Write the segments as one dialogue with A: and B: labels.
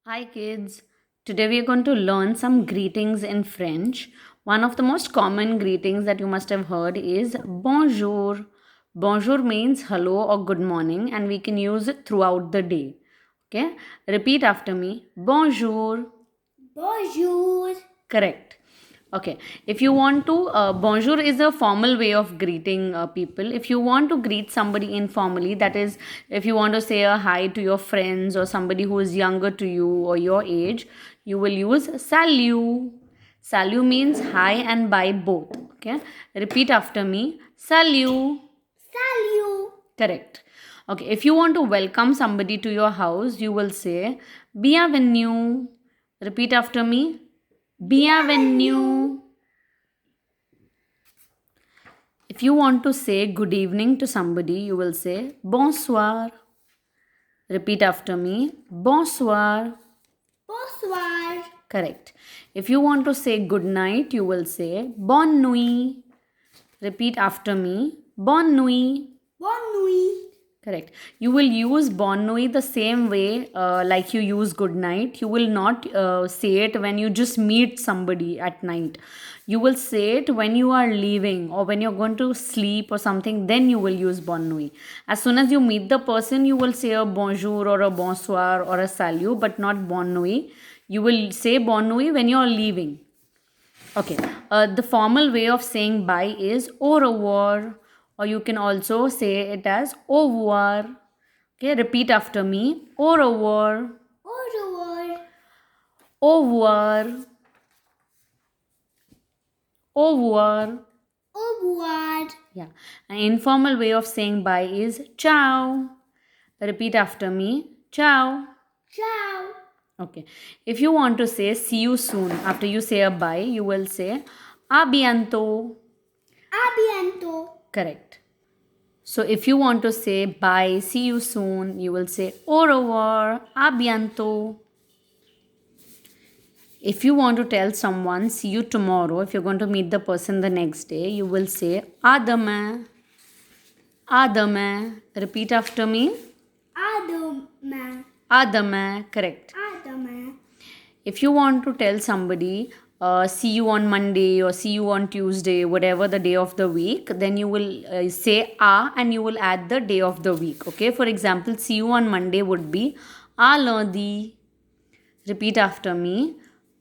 A: Hi kids. Today we are going to learn some greetings in French. One of the most common greetings that you must have heard is bonjour. Bonjour means hello or good morning and we can use it throughout the day. Okay? Repeat after me. Bonjour.
B: Bonjour.
A: Correct. Okay. If you want to, bonjour is a formal way of greeting people. If you want to greet somebody informally, that is, if you want to say a hi to your friends or somebody who is younger to you or your age, you will use salut. Salut means hi and bye both. Okay. Repeat after me. Salut.
B: Salut.
A: Correct. Okay. If you want to welcome somebody to your house, you will say bienvenue. Repeat after me. Bienvenue. If you want to say good evening to somebody, you will say bonsoir. Repeat after me. Bonsoir.
B: Bonsoir.
A: Correct. If you want to say good night, you will say bonne nuit. Repeat after me. Bonne nuit.
B: Bonne nuit.
A: Correct. You will use bonne nuit the same way like you use good night. You will not say it when you just meet somebody at night. You will say it when you are leaving or when you're going to sleep or something. Then you will use bonne nuit. As soon as you meet the person, you will say a bonjour or a bonsoir or a salut, but not bonne nuit. You will say bonne nuit when you're leaving. Okay. The formal way of saying bye is au revoir, or you can also say it as au revoir. Okay, repeat after me. Au revoir.
B: Au revoir.
A: Au revoir. Au revoir.
B: Au revoir.
A: Yeah. An informal way of saying bye is ciao. Repeat after me. Ciao.
B: Ciao.
A: Okay. If you want to say see you soon after you say a bye, you will say a bientôt.
B: A bientôt.
A: Correct. So if you want to say bye, see you soon, you will say au revoir, a bientôt. If you want to tell someone see you tomorrow, if you're going to meet the person the next day, you will say à demain, à demain. Repeat after me.
B: À demain.
A: À demain. Correct.
B: À demain.
A: If you want to tell somebody see you on Monday or see you on Tuesday, whatever the day of the week, then you will say a and you will add the day of the week. Okay, for example, see you on Monday would be a lundi. Repeat after me.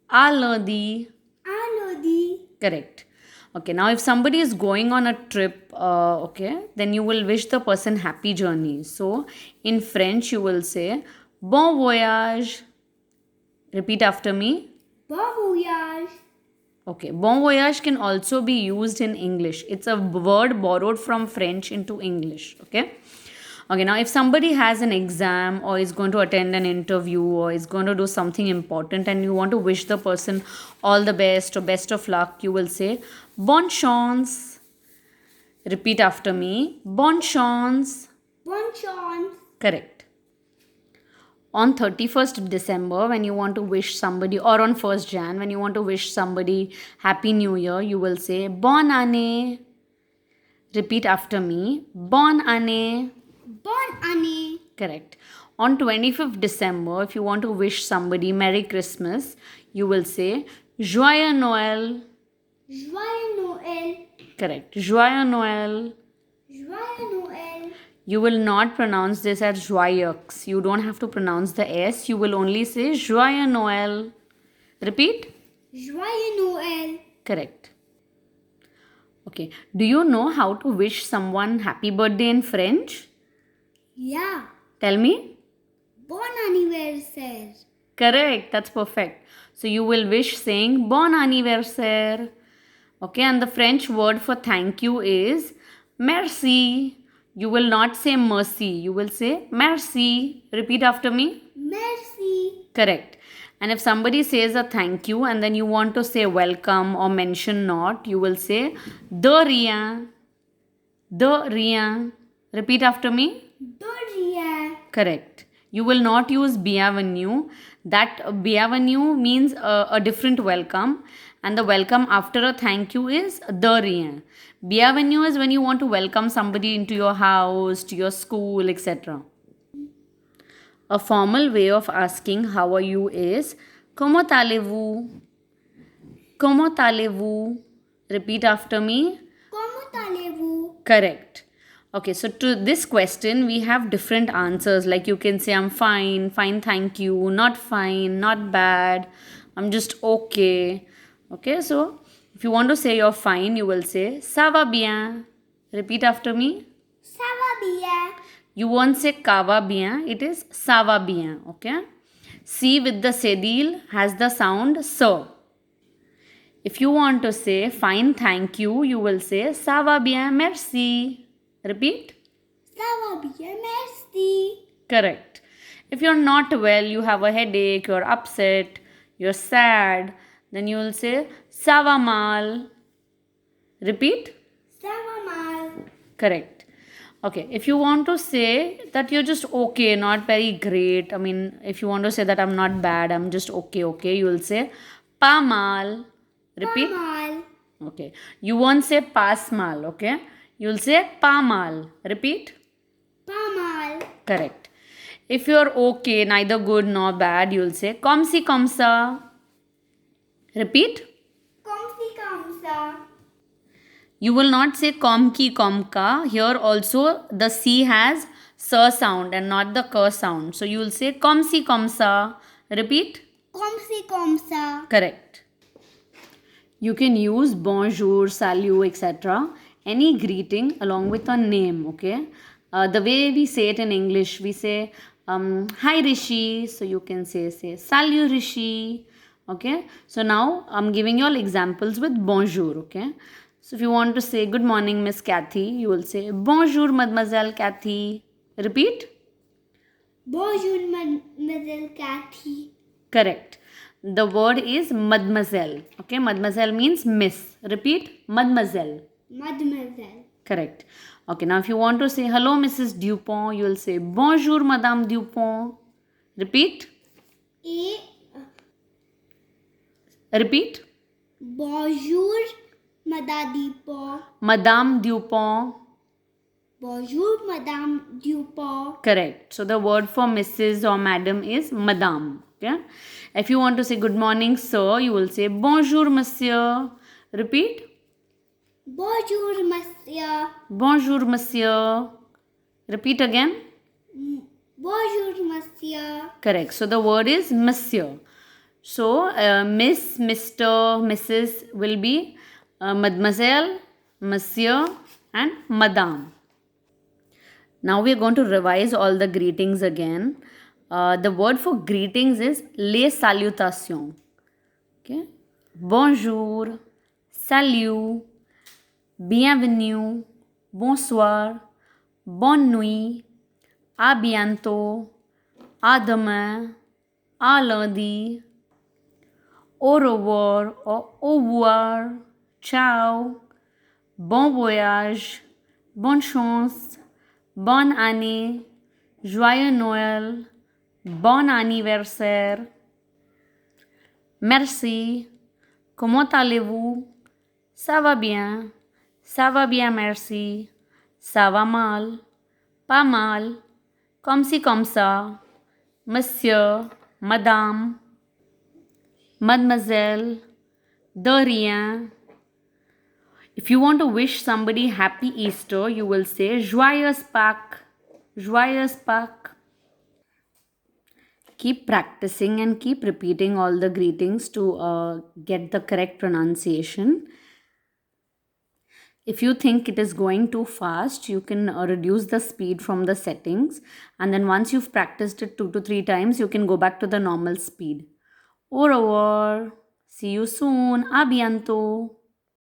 A: A lundi.
B: À lundi.
A: Correct. Okay, now if somebody is going on a trip, okay, then you will wish the person happy journey. So in French, you will say bon voyage. Repeat after me.
B: Bon voyage.
A: Okay, bon voyage can also be used in English. It's a word borrowed from French into English. Okay. Okay, now if somebody has an exam or is going to attend an interview or is going to do something important and you want to wish the person all the best or best of luck, you will say bonne chance. Repeat after me. Bonne chance.
B: Bonne chance.
A: Correct. On 31st December, when you want to wish somebody, or on 1st Jan, when you want to wish somebody Happy New Year, you will say Bonne année. Repeat after me. Bonne année.
B: Bonne année.
A: Correct. On 25th December, if you want to wish somebody Merry Christmas, you will say Joyeux Noël.
B: Joyeux Noël.
A: Correct. Joyeux Noël.
B: Joyeux Noël.
A: You will not pronounce this as joyeux. You don't have to pronounce the S. You will only say Joyeux Noël. Repeat.
B: Joyeux Noël.
A: Correct. Okay. Do you know how to wish someone happy birthday in French?
B: Yeah.
A: Tell me.
B: Bon anniversaire.
A: Correct. That's perfect. So you will wish saying Bon anniversaire. Okay. And the French word for thank you is merci. You will not say mercy. You will say merci. Repeat after me.
B: Merci.
A: Correct. And if somebody says a thank you and then you want to say welcome or mention not, you will say de rien. De rien. Repeat after me.
B: De rien.
A: Correct. You will not use bienvenue. That bienvenue means a different welcome. And the welcome after a thank you is de rien. Bienvenue is when you want to welcome somebody into your house, to your school, etc. A formal way of asking how are you is Comment allez-vous? Comment allez-vous? Repeat after me.
B: Comment allez-vous?
A: Correct. Okay, so to this question, we have different answers. Like you can say, I'm fine, fine, thank you, not fine, not bad, I'm just okay. Okay, so if you want to say you're fine, you will say, ça va bien. Repeat after me.
B: Ça va bien.
A: You won't say ka va bien, it is ça va bien. Okay. C with the sedil has the sound so. If you want to say fine, thank you, you will say ça va bien, merci. Repeat.
B: Ça va bien, merci.
A: Correct. If you're not well, you have a headache, you're upset, you're sad, then you will say ça va mal. Repeat.
B: Ça va mal.
A: Correct. Okay. If you want to say that you're just okay, not very great, I mean, if you want to say that I'm not bad, I'm just okay, you will say pas mal. Repeat.
B: Pas mal.
A: Okay. You won't say pas mal, okay? You'll say pas mal. Repeat.
B: Pas mal.
A: Correct. If you're okay, neither good nor bad, you'll say comme si comme ça. Repeat.
B: Comme si comme ça.
A: You will not say comme ki comme ka. Here also the C has sa sound and not the ka sound. So you will say comme si comme ça. Repeat.
B: Comme si comme ça.
A: Correct. You can use bonjour, salut, etc. Any greeting along with a name, okay? The way we say it in English, we say, hi Rishi. So you can say salut Rishi. Okay? So now I'm giving you all examples with bonjour, okay? So if you want to say good morning, Miss Kathy, you will say bonjour, Mademoiselle Kathy. Repeat.
B: Bonjour, Mademoiselle Cathy.
A: Correct. The word is mademoiselle. Okay, mademoiselle means miss. Repeat, mademoiselle.
B: Mademoiselle.
A: Correct. Okay, now if you want to say hello, Mrs. Dupont, you will say bonjour, Madame Dupont. Repeat.
B: Et
A: Repeat.
B: bonjour, Madame Dupont.
A: Madame Dupont.
B: Bonjour, Madame Dupont.
A: Correct. So the word for Mrs. or Madam is Madame. Okay. If you want to say good morning, sir, you will say bonjour, Monsieur. Repeat.
B: Bonjour, Monsieur.
A: Bonjour, Monsieur. Repeat again.
B: Bonjour, Monsieur.
A: Correct. So the word is Monsieur. So Miss, Mr., Mrs. will be Mademoiselle, Monsieur, and Madame. Now we are going to revise all the greetings again. The word for greetings is les salutations. Okay. Bonjour, salut, bienvenue, bonsoir, bonne nuit, à bientôt, à demain, à lundi, au revoir or au revoir, ciao, bon voyage, bonne chance, bonne année, joyeux Noël, bon anniversaire, merci, comment allez-vous, ça va bien, merci, ça va mal, pas mal, comme si comme ça, monsieur, madame, mademoiselle, de rien. If you want to wish somebody happy Easter, you will say joyeuse Pâques, joyeuse Pâques. Keep practicing and keep repeating all the greetings to get the correct pronunciation. If you think it is going too fast, you can reduce the speed from the settings, and then once you've practiced it 2 to 3 times, you can go back to the normal speed. Au revoir. See you soon. A bientôt.